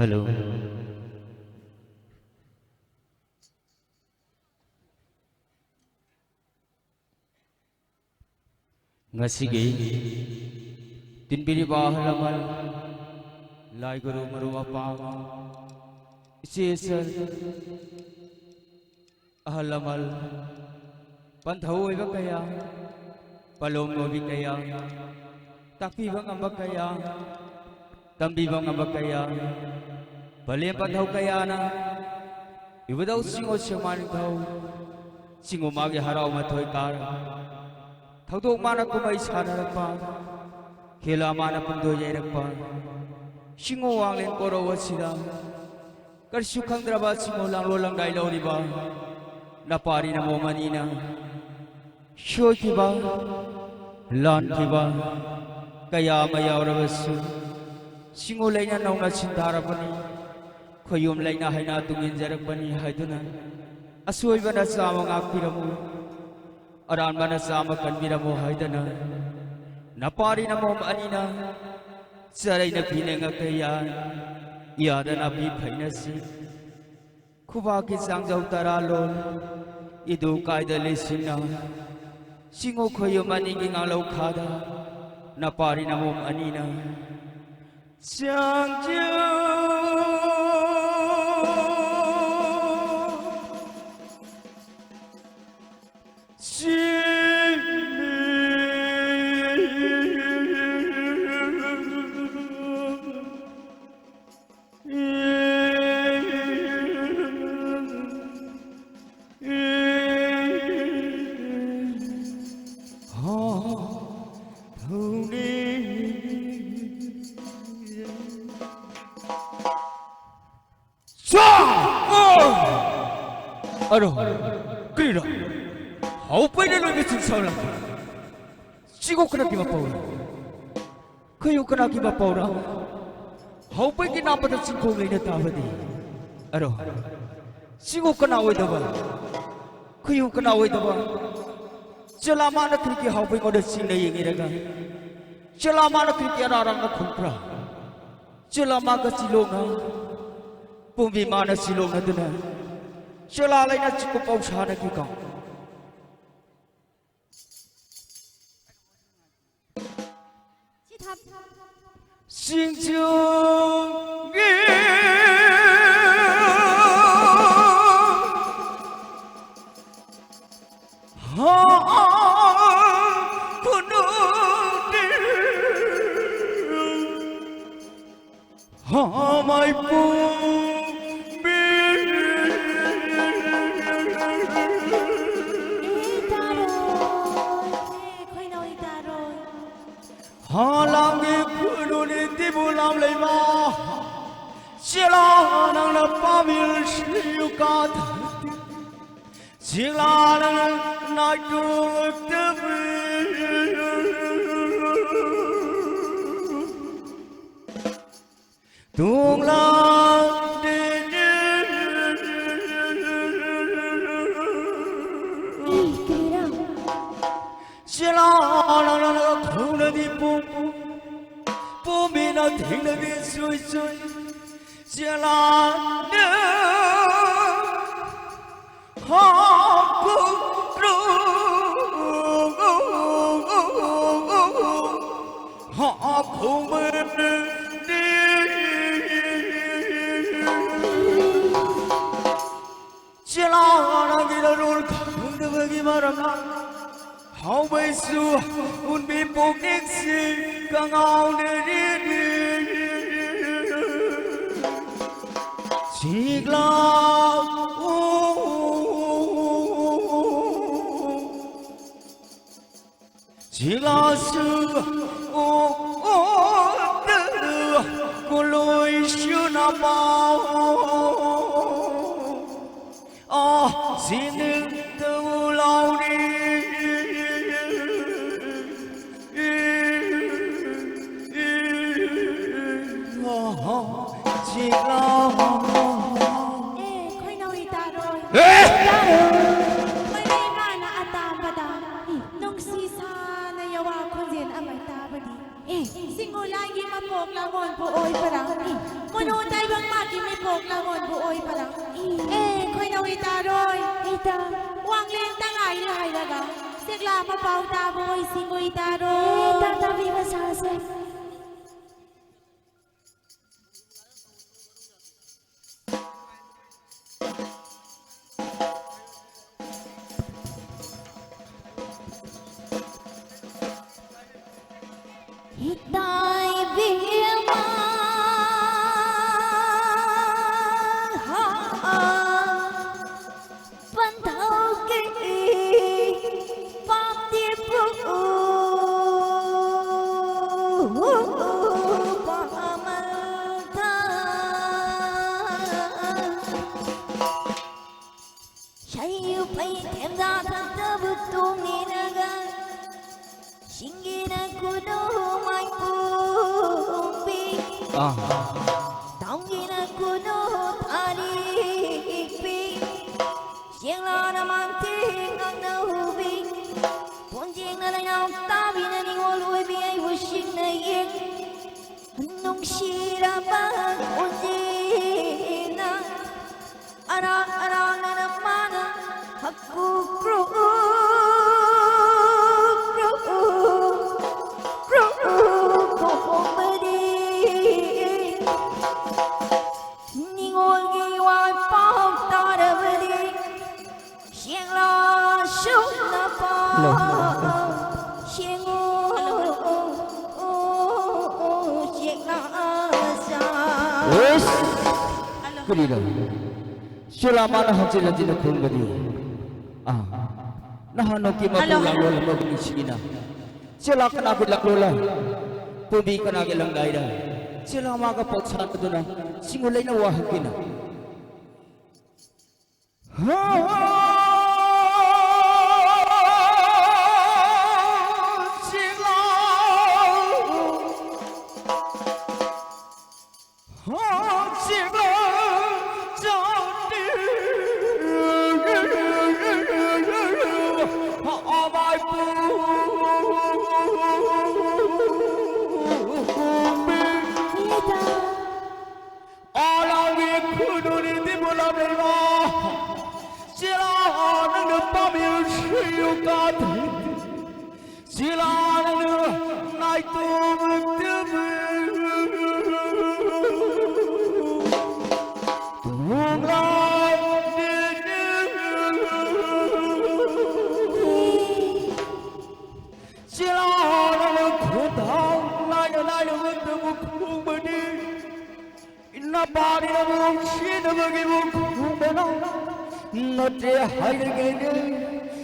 Hello. Ngasigi tinbiriba halamal lai guru maru apa isesal halamal panthau iba kaya palom ngobi kaya takpi bang ambak kaya tambi bang ambak kaya balem panthau kaya na ibadau singo seman thau singo magi harau mathoi kar Thautok mana kumai sanarapa khela mana pundo yairakpa singo wanglen korowa sida karsu khangdraba singo langlo langdai loriba napari namo manina shokiba lan kiba kaya mayaurabasu singo laina nauna sindarapani khoyum laina haina tungin jarakpani haiduna asoibana sama ngakpiramu Aran mana sama kan biramu haidana napari namo anina sarai na pinenga kaya yada na pi phainasi khuba ki sangjau taralol idu kaida lesina singo khoyo mani ki ngalau khada napari namo anina sangjau Aduh, kira, apa ini lagi sengsara? Sigo kena kima paura, kayu kena kima paura, apa ini nama dah singkong ini tawadi? Aduh, sigo kena awal dawa, kayu kena awal dawa, selama nak kerja apa ini ada sing lagi ini raga, selama nak kerja orang nak kumpra, selama ke silonga, pumbi mana silonga tu na. Chela lain na cukup pausa na kita. Singjung ha kuno ha mai pu Halang di kuno ni tibu lam lema, sila nang na pamil siukat, sila nang na juk tebi, tunglang đi bùm bùm bên nó thình nó đi xuôi xuôi chỉ là nhớ họ cũng họ không bên đi chỉ là nó đi đâu rồi không được cái mà làm How may su un bi bok nexi kang au ne di chỉ là chỉ là sự từ của lối xưa nào bao xin đừng từ lâu đi chỉ là khơi nồi ta rồiไม่ได้งานนะอาตามปะดาน้องซีซาในยาวาคนเรียนอมัยตาบดีสิงโกลายิมาโปกละงอนผู้โอยปะดังมโนใจบางมากยิไม่โปกละงอนผู้โอยปะดังคอยนอยตาโรยตาวางเลี้ยงตั้งไงเลยไงละกังเสียกลามาเป่าตาโบยสิงโกตาโรยตาวิภาษาเซHidai bima pantau ke pati pu pamata shayu pai themda thata butu ninaga shingina kudo mai pumpi tangina kudo thari pi siangla na manting ang nahubi ponjing na lang tabi na ningoloi bi ay wishing na yeng nung shira ba ponjina arang na naman hakku kru Kalilah, selama nak hancur nanti nak pun beri, nah nak kima pulang lola begini sini, selama nak bilak lola, pubi kena gelang daerah, selama ke potsan tu na, singulai na wah kina.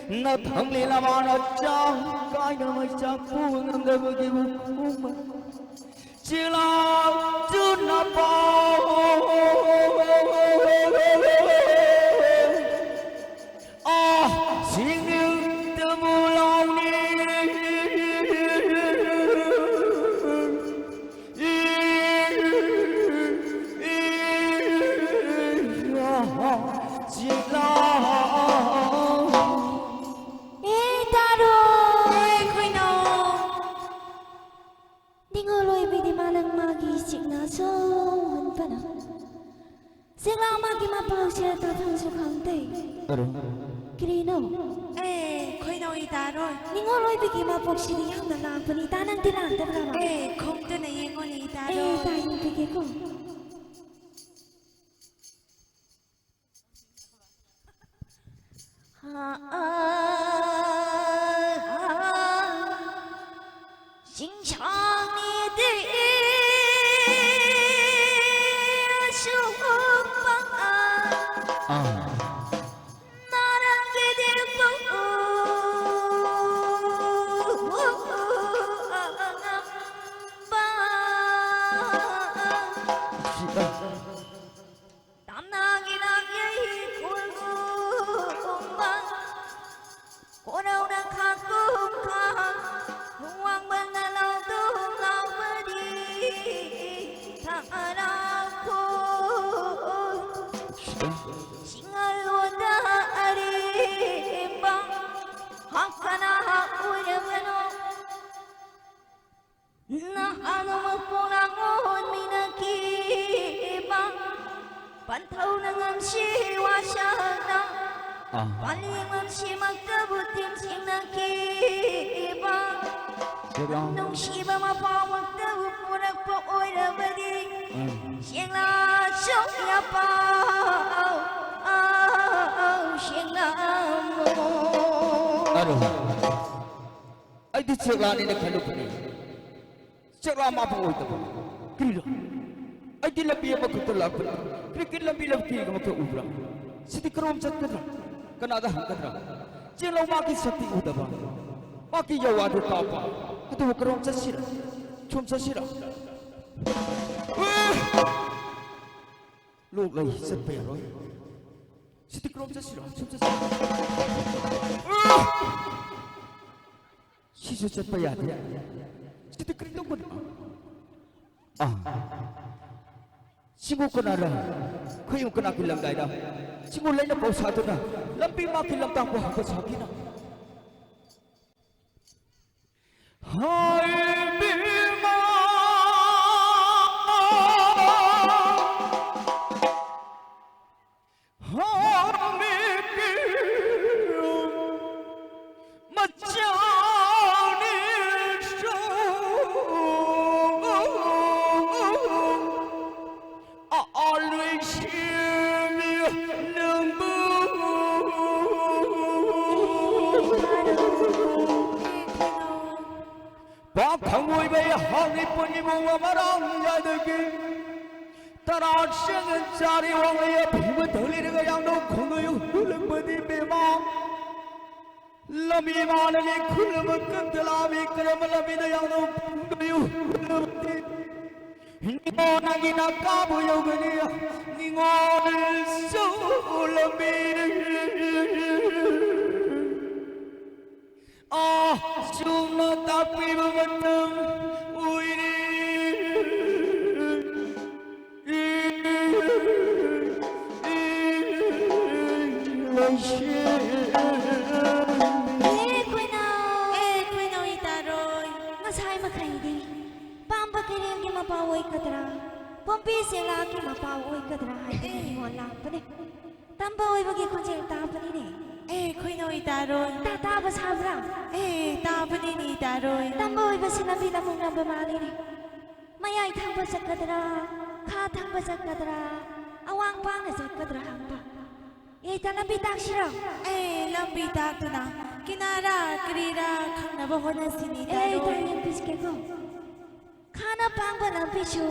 Nó thằng lì làm nó trong cái nó mới trong buông ngâm đời với buông mà chỉ là chút nó bao xin yêu từ mù lòng đi chỉ là Silang magi mapau siya tatang sukang tay. Kirino. Koi no itaro. Ningoloy bigi mapok siriyang na lang panita ng tirante brava. Kung to na yengon itaro. Tayo bigi ko. Xingchang ni de. 手放。Pantau nangam si wasana, paling ngam si magkabutin sing nakiba. Nung si ba mapawag daw punak po oy na badi, siyang lasong yapaw, siyang namo. Aduh, ay di ceklani na kalupani, ceklama pa oy tapo, kira, ay di labi ang magkutulapan, krikin labi ka magkaubra, siti karom sa kadra, kanadahan kadra, silaw maki sa tiuda ba, maki yawado tapa, ito karom sa sira, chum sa sira. Lugay sa pero, siti karom sa sira, chum sa sira. Sisusat pa yan. Siti krito ko na. Simu ko na lang. Kayong ko na kilangay na. Simulay na pausado na. Lampi makilamtang ko hanggang sa akin na. Hay Bima! 박항우의 항리뿐이 무와 말랑야되기 따라 생은 자리 왕의 비문 들리는 양도 공의 hul름버디 배방 러미마는 굴름은 끈들라미 그러면 러미는 양도 공의 hul름버디 니고나기나 까부여그니 니고를 쏠러미 Semua tapi mengenang Kuinoy taroy. Tatapa sabra. Tapani ni taroy. Tamboy ba sinabi na mong nabamali ni? Mayay thangba sa kadra, ka thangba sa kadra, awang pa na sa kadra hangpa. Tanabi taksira. Lambi takto na. Kinara, kirira, kang nabaho na sinita roy. Tanyan piske ko. Kana pang ba ng pisyo?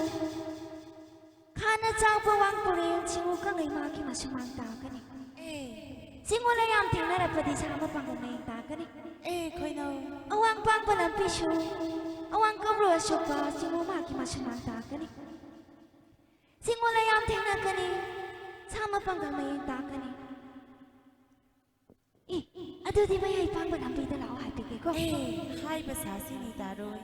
Kana chang pa wang puri yung singo ka ngay maki masumanta ka ni. Simula yung tingnan at pati sama pang kumainta ka ni. Kuinoy. Awang pang pa ng pisyo. Awang kabro asyo pa, singo maki masumanta ka ni. Simula yung tingnan ka ni. Sama pang kumainta ka ni. Aduh di ba yung pang pa ng pita lao hai pike ko? Hai basa sinita roy.